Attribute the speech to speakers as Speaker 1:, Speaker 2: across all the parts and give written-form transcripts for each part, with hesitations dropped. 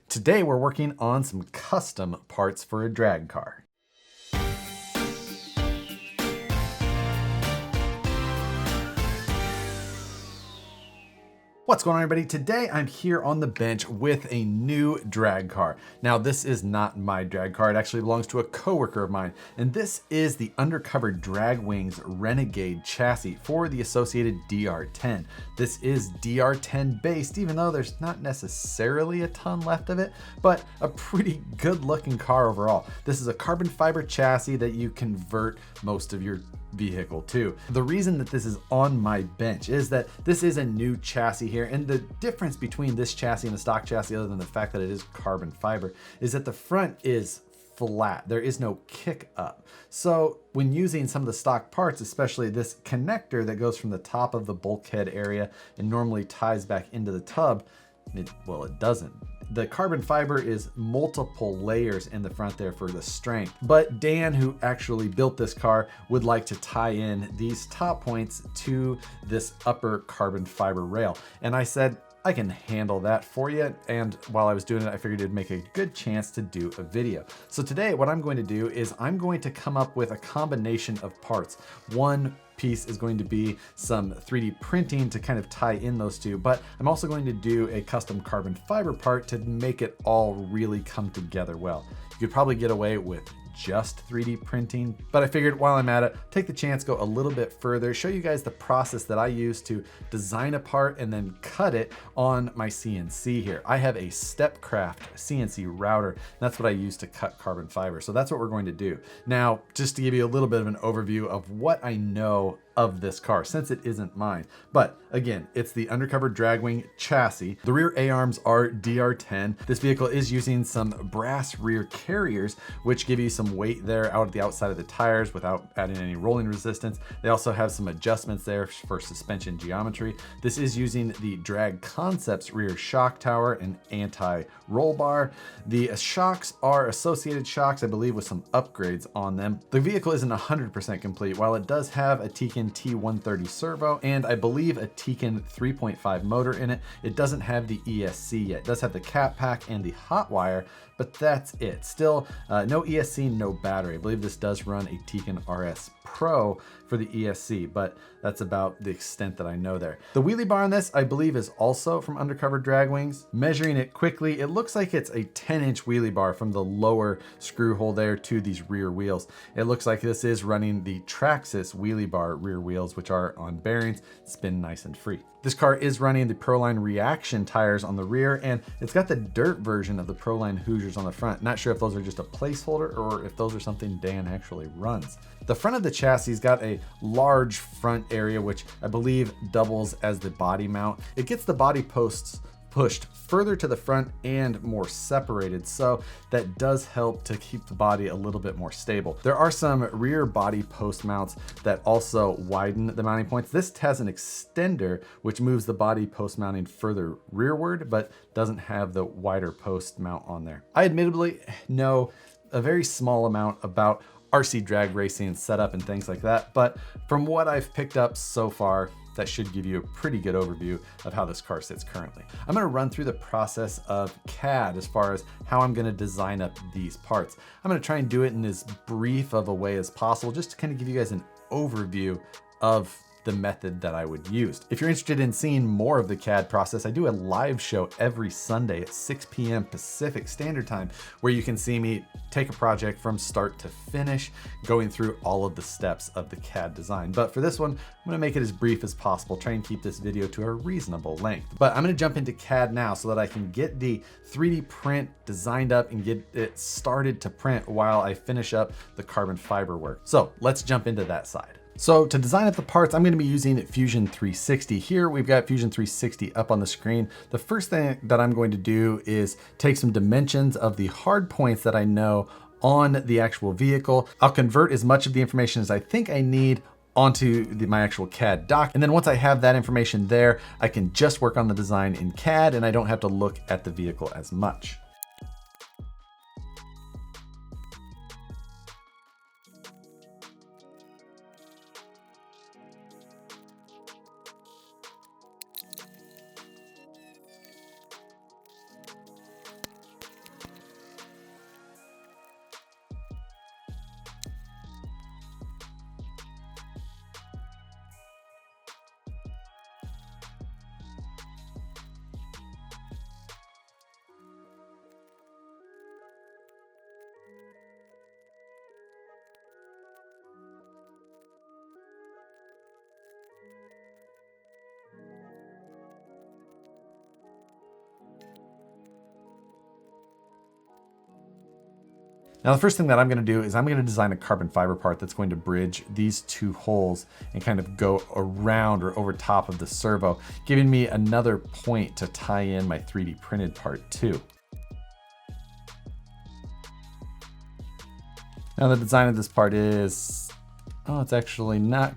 Speaker 1: Today we're working on some custom parts for a drag car. What's going on, everybody? Today I'm here on the bench with a new drag car. Now this is not my drag car, it actually belongs to a coworker of mine. And this is the Undercover Drag Wings Renegade chassis for the Associated DR10. This is DR10 based, even though there's not necessarily a ton left of it, but a pretty good looking car overall. This is a carbon fiber chassis that you convert most of your vehicle too. The reason that this is on my bench is that this is a new chassis here, and the difference between this chassis and a stock chassis, other than the fact that it is carbon fiber, is that the front is flat. There is no kick up. So when using some of the stock parts, especially this connector that goes from the top of the bulkhead area and normally ties back into the tub, it doesn't. The carbon fiber is multiple layers in the front there for the strength. But Dan, who actually built this car, would like to tie in these top points to this upper carbon fiber rail. And I said, I can handle that for you. And while I was doing it, I figured it'd make a good chance to do a video. So today what I'm going to do is I'm going to come up with a combination of parts. One piece is going to be some 3D printing to kind of tie in those two, but I'm also going to do a custom carbon fiber part to make it all really come together well. You could probably get away with just 3D printing, but I figured while I'm at it, take the chance, go a little bit further, show you guys the process that I use to design a part and then cut it on my CNC here. I have a Stepcraft CNC router. That's what I use to cut carbon fiber. So that's what we're going to do. Now, just to give you a little bit of an overview of what I know of this car, since it isn't mine. But again, it's the Undercover Dragwing chassis. The rear A-arms are DR10. This vehicle is using some brass rear carriers, which give you some weight there out at the outside of the tires without adding any rolling resistance. They also have some adjustments there for suspension geometry. This is using the Drag Concepts rear shock tower and anti-roll bar. The shocks are Associated shocks, I believe, with some upgrades on them. The vehicle isn't 100% complete. While it does have a Tekin T130 servo and I believe a Tekin 3.5 motor in it, it doesn't have the ESC yet. It does have the cat pack and the hot wire, but that's it. Still, no ESC, no battery. I believe this does run a Tekin RS Pro for the ESC, but that's about the extent that I know there. The wheelie bar on this, I believe, is also from Undercover Drag Wings. Measuring it quickly, it looks like it's a 10-inch wheelie bar from the lower screw hole there to these rear wheels. It looks like this is running the Traxxas wheelie bar rear wheels, which are on bearings, spin nice and free. This car is running the Proline Reaction tires on the rear, and it's got the dirt version of the Proline Hoosiers on the front. Not sure if those are just a placeholder or if those are something Dan actually runs. The front of the chassis got a large front area, which I believe doubles as the body mount. It gets the body posts pushed further to the front and more separated, so that does help to keep the body a little bit more stable. There are some rear body post mounts that also widen the mounting points. This has an extender which moves the body post mounting further rearward, but doesn't have the wider post mount on there. I admittedly know a very small amount about RC drag racing setup and things like that, but from what I've picked up so far, that should give you a pretty good overview of how this car sits currently. I'm gonna run through the process of CAD as far as how I'm gonna design up these parts. I'm gonna try and do it in as brief of a way as possible, just to kind of give you guys an overview of the method that I would use. If you're interested in seeing more of the CAD process, I do a live show every Sunday at 6 p.m. Pacific Standard Time, where you can see me take a project from start to finish, going through all of the steps of the CAD design. But for this one, I'm gonna make it as brief as possible, try and keep this video to a reasonable length. But I'm gonna jump into CAD now so that I can get the 3D print designed up and get it started to print while I finish up the carbon fiber work. So let's jump into that side. So to design up the parts, I'm gonna be using Fusion 360. Here we've got Fusion 360 up on the screen. The first thing that I'm going to do is take some dimensions of the hard points that I know on the actual vehicle. I'll convert as much of the information as I think I need onto my actual CAD doc. And then once I have that information there, I can just work on the design in CAD and I don't have to look at the vehicle as much. Now, the first thing that I'm gonna do is I'm gonna design a carbon fiber part that's going to bridge these two holes and kind of go around or over top of the servo, giving me another point to tie in my 3D printed part to. Now, the design of this part is, oh, it's actually not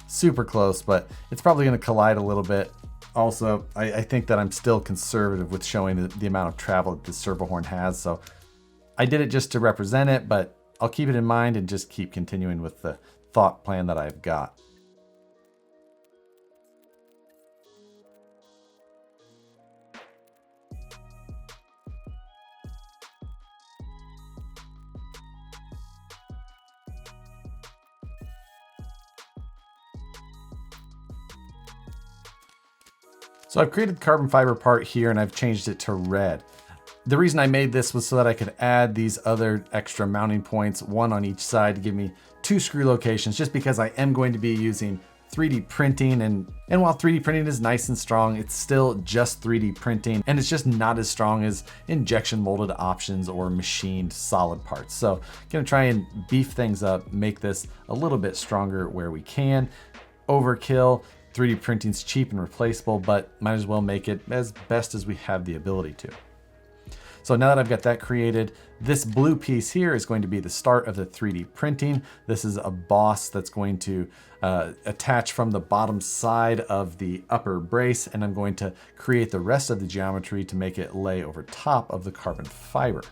Speaker 1: super close, but it's probably gonna collide a little bit. Also, I think that I'm still conservative with showing the amount of travel that this servo horn has, so I did it just to represent it, but I'll keep it in mind and just keep continuing with the thought plan that I've got. So I've created the carbon fiber part here and I've changed it to red. The reason I made this was so that I could add these other extra mounting points, one on each side, to give me 2 screw locations, just because I am going to be using 3D printing. And while 3D printing is nice and strong, it's still just 3D printing, and it's just not as strong as injection molded options or machined solid parts. So I'm gonna try and beef things up, make this a little bit stronger where we can. Overkill. 3D printing's cheap and replaceable, but might as well make it as best as we have the ability to. So now that I've got that created, this blue piece here is going to be the start of the 3D printing. This is a boss that's going to attach from the bottom side of the upper brace, and I'm going to create the rest of the geometry to make it lay over top of the carbon fiber.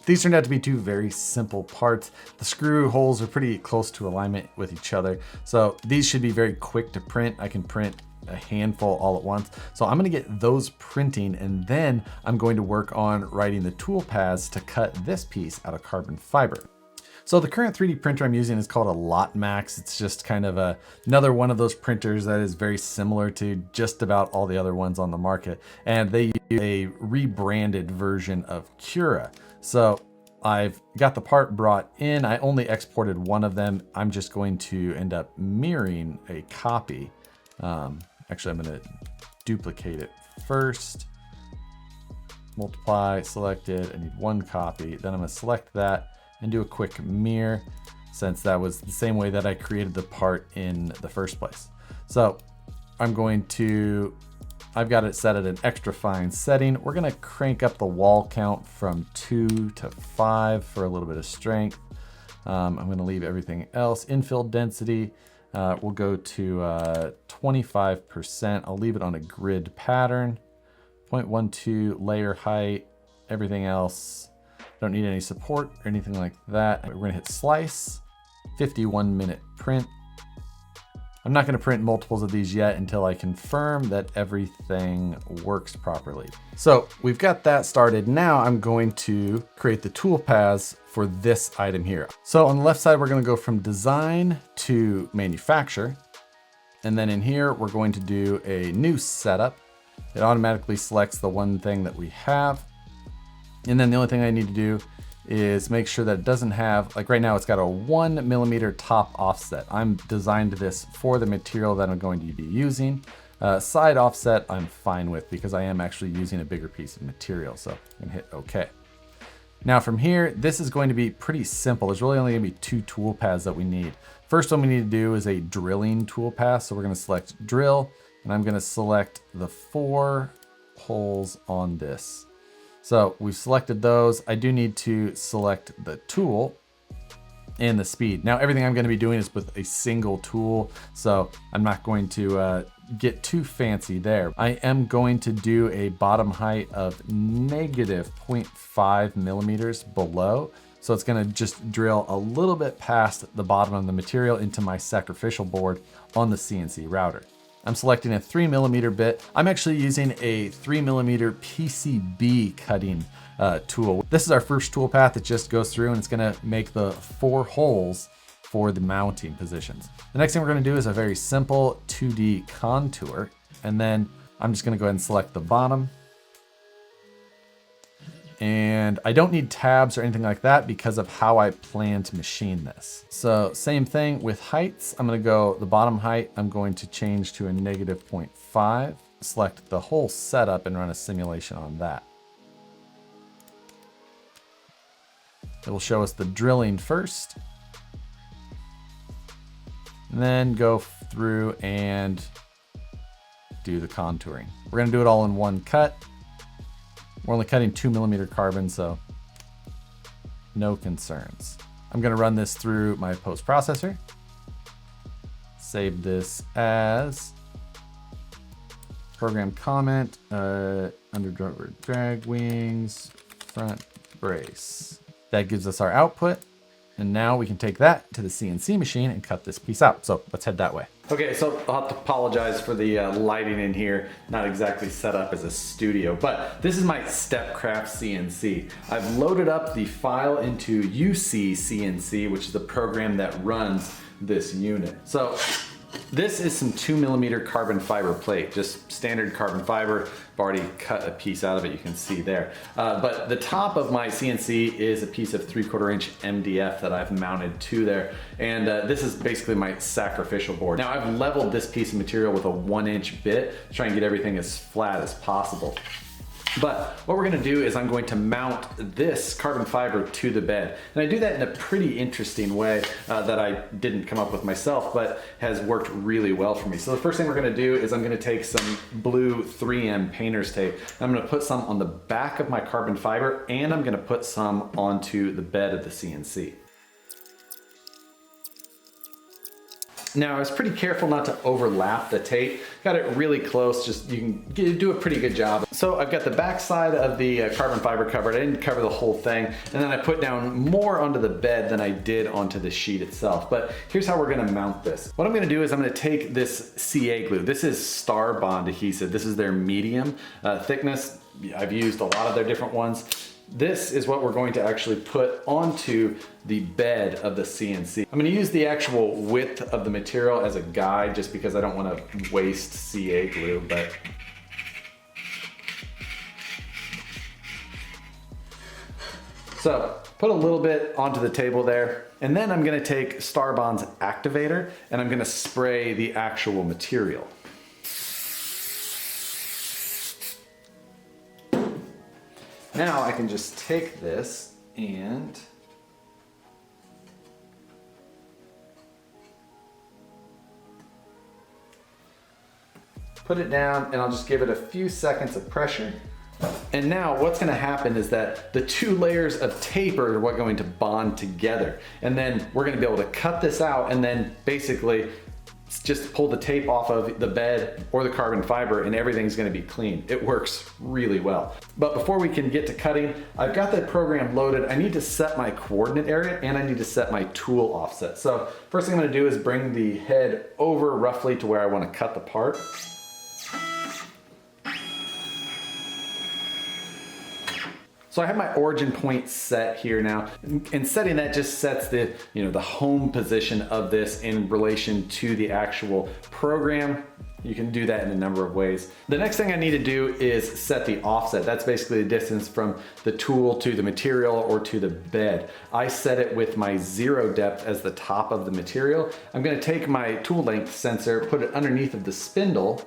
Speaker 1: These turned out to be 2 very simple parts. The screw holes are pretty close to alignment with each other, so these should be very quick to print. I can print a handful all at once. So I'm gonna get those printing, and then I'm going to work on writing the tool paths to cut this piece out of carbon fiber. So the current 3D printer I'm using is called a LotMax. It's just kind of another one of those printers that is very similar to just about all the other ones on the market. And they use a rebranded version of Cura. So I've got the part brought in. I only exported one of them. I'm just going to end up mirroring a copy. Actually, I'm gonna duplicate it first. Multiply, selected, I need 1 copy. Then I'm gonna select that and do a quick mirror, since that was the same way that I created the part in the first place. So I've got it set at an extra fine setting. We're gonna crank up the wall count from 2 to 5 for a little bit of strength. I'm gonna leave everything else. Infill density, we'll go to 25%. I'll leave it on a grid pattern. 0.12 layer height, everything else. Don't need any support or anything like that. We're gonna hit slice, 51-minute print. I'm not gonna print multiples of these yet until I confirm that everything works properly. So we've got that started. Now I'm going to create the tool paths for this item here. So on the left side, we're gonna go from design to manufacture. And then in here, we're going to do a new setup. It automatically selects the one thing that we have. And then the only thing I need to do is make sure that it doesn't have, like right now it's got a 1 millimeter top offset. I'm designed this for the material that I'm going to be using. Side offset I'm fine with because I am actually using a bigger piece of material. So I can hit OK. Now from here, this is going to be pretty simple. There's really only gonna be 2 tool paths that we need. First one we need to do is a drilling tool path. So we're gonna select drill, and I'm gonna select the 4 holes on this. So we've selected those. I do need to select the tool and the speed. Now everything I'm gonna be doing is with a single tool, so I'm not going to get too fancy there. I am going to do a bottom height of negative 0.5 millimeters below. So it's gonna just drill a little bit past the bottom of the material into my sacrificial board on the CNC router. I'm selecting a 3mm bit. I'm actually using a 3mm PCB cutting tool. This is our first tool path that just goes through, and it's gonna make the 4 holes for the mounting positions. The next thing we're gonna do is a very simple 2D contour, and then I'm just gonna go ahead and select the bottom. And I don't need tabs or anything like that because of how I plan to machine this. So same thing with heights. I'm gonna go the bottom height, I'm going to change to a -0.5, select the whole setup and run a simulation on that. It will show us the drilling first, and then go through and do the contouring. We're gonna do it all in one cut. We're only cutting 2mm carbon, so no concerns. I'm gonna run this through my post processor. Save this as program comment, Undercover drag wings, front brace. That gives us our output. And now we can take that to the CNC machine and cut this piece out. So let's head that way. Okay, so I'll have to apologize for the lighting in here. Not exactly set up as a studio, but this is my Stepcraft CNC. I've loaded up the file into UC CNC, which is the program that runs this unit. So this is some 2mm carbon fiber plate, just standard carbon fiber. I've already cut a piece out of it, you can see there. But the top of my CNC is a piece of 3/4 inch MDF that I've mounted to there. And this is basically my sacrificial board. Now I've leveled this piece of material with a 1-inch bit to try and get everything as flat as possible. But what we're gonna do is I'm going to mount this carbon fiber to the bed. And I do that in a pretty interesting way that I didn't come up with myself, but has worked really well for me. So the first thing we're gonna do is I'm gonna take some blue 3M painter's tape. I'm gonna put some on the back of my carbon fiber, and I'm gonna put some onto the bed of the CNC. Now I was pretty careful not to overlap the tape. Got it really close, just you can do a pretty good job. So I've got the back side of the carbon fiber covered. I didn't cover the whole thing. And then I put down more onto the bed than I did onto the sheet itself. But here's how we're gonna mount this. What I'm gonna do is I'm gonna take this CA glue. This is Star Bond adhesive. This is their medium thickness. I've used a lot of their different ones. This is what we're going to actually put onto the bed of the CNC. I'm going to use the actual width of the material as a guide just because I don't want to waste CA glue, but so put a little bit onto the table there, and then I'm going to take Star Bond's activator and I'm going to spray the actual material. Now I can just take this and put it down, and I'll just give it a few seconds of pressure. And now what's gonna happen is that the two layers of tape are what going to bond together. And then we're gonna be able to cut this out and then basically just pull the tape off of the bed or the carbon fiber and everything's gonna be clean. It works really well. But before we can get to cutting, I've got that program loaded. I need to set my coordinate area and I need to set my tool offset. So first thing I'm gonna do is bring the head over roughly to where I wanna cut the part. So I have my origin point set here now, and setting that just sets the, the home position of this in relation to the actual program. You can do that in a number of ways. The next thing I need to do is set the offset. That's basically the distance from the tool to the material or to the bed. I set it with my 0 depth as the top of the material. I'm gonna take my tool length sensor, put it underneath of the spindle,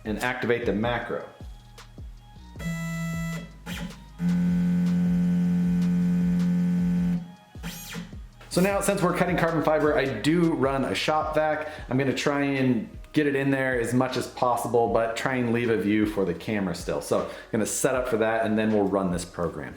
Speaker 1: and activate the macro. So now, since we're cutting carbon fiber, I do run a shop vac. I'm gonna try and get it in there as much as possible, but try and leave a view for the camera still. So I'm gonna set up for that and then we'll run this program.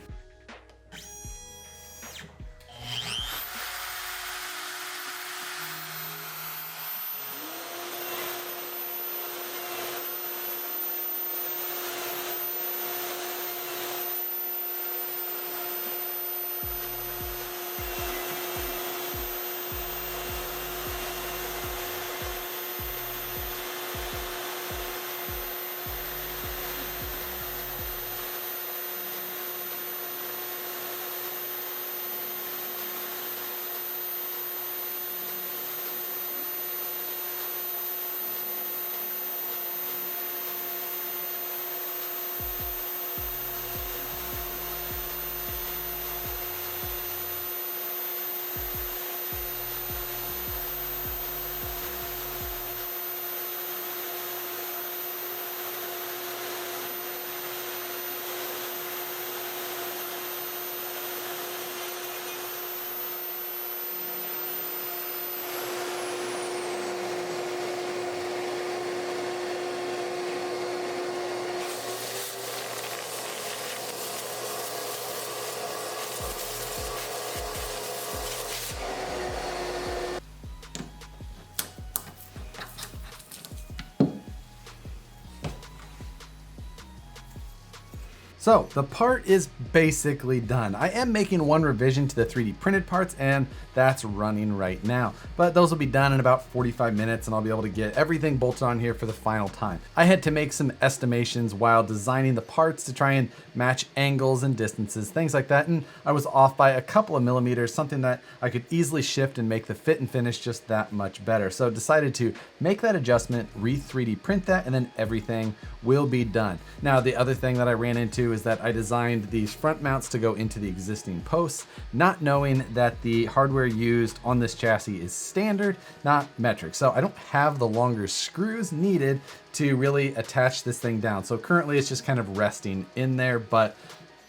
Speaker 1: So the part is basically done. I am making one revision to the 3D printed parts, and that's running right now. But those will be done in about 45 minutes, and I'll be able to get everything bolted on here for the final time. I had to make some estimations while designing the parts to try and match angles and distances, things like that, and I was off by a couple of millimeters, something that I could easily shift and make the fit and finish just that much better. So decided to make that adjustment, re-3D print that, and then everything will be done. Now, the other thing that I ran into is that I designed these front mounts to go into the existing posts, not knowing that the hardware used on this chassis is standard, not metric. So I don't have the longer screws needed to really attach this thing down. So currently it's just kind of resting in there, but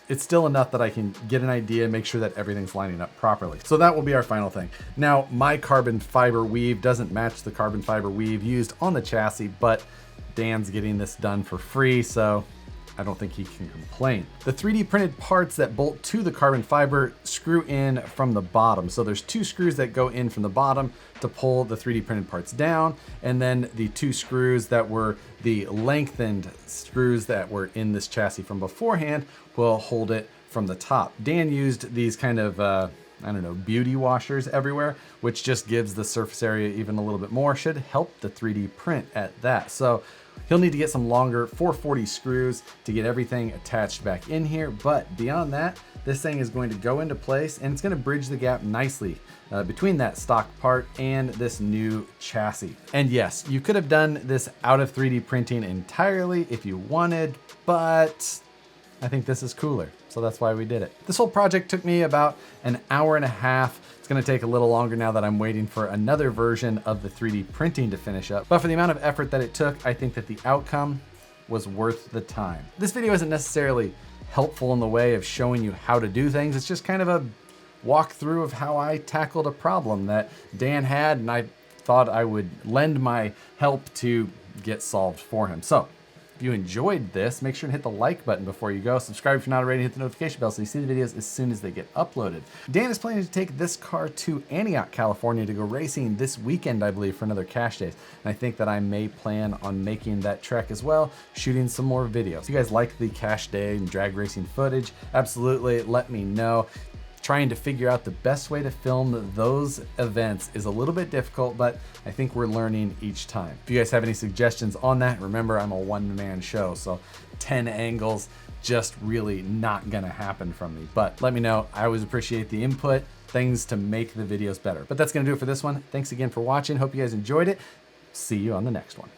Speaker 1: it's still enough that I can get an idea, make sure that everything's lining up properly. So that will be our final thing. Now, my carbon fiber weave doesn't match the carbon fiber weave used on the chassis, but Dan's getting this done for free, so I don't think he can complain. The 3D printed parts that bolt to the carbon fiber screw in from the bottom. So there's 2 screws that go in from the bottom to pull the 3D printed parts down, and then the 2 screws that were the lengthened screws that were in this chassis from beforehand will hold it from the top. Dan used these kind of I don't know, beauty washers everywhere, which just gives the surface area even a little bit more, should help the 3D print at that. So he'll need to get some longer 440 screws to get everything attached back in here. But beyond that, this thing is going to go into place, and it's going to bridge the gap nicely between that stock part and this new chassis. And yes, you could have done this out of 3D printing entirely if you wanted, but I think this is cooler, so that's why we did it. This whole project took me about an hour and a half. It's gonna take a little longer now that I'm waiting for another version of the 3D printing to finish up. But for the amount of effort that it took, I think that the outcome was worth the time. This video isn't necessarily helpful in the way of showing you how to do things. It's just kind of a walkthrough of how I tackled a problem that Dan had, and I thought I would lend my help to get solved for him. So, if you enjoyed this, make sure to hit the like button before you go. Subscribe if you're not already, hit the notification bell so you see the videos as soon as they get uploaded. Dan is planning to take this car to Antioch, California to go racing this weekend, I believe, for another cash days. And I think that I may plan on making that trek as well, shooting some more videos. If you guys like the cash day and drag racing footage, absolutely let me know. Trying to figure out the best way to film those events is a little bit difficult, but I think we're learning each time. If you guys have any suggestions on that, remember I'm a one-man show, so 10 angles just really not gonna happen from me. But let me know. I always appreciate the input, things to make the videos better. But that's gonna do it for this one. Thanks again for watching. Hope you guys enjoyed it. See you on the next one.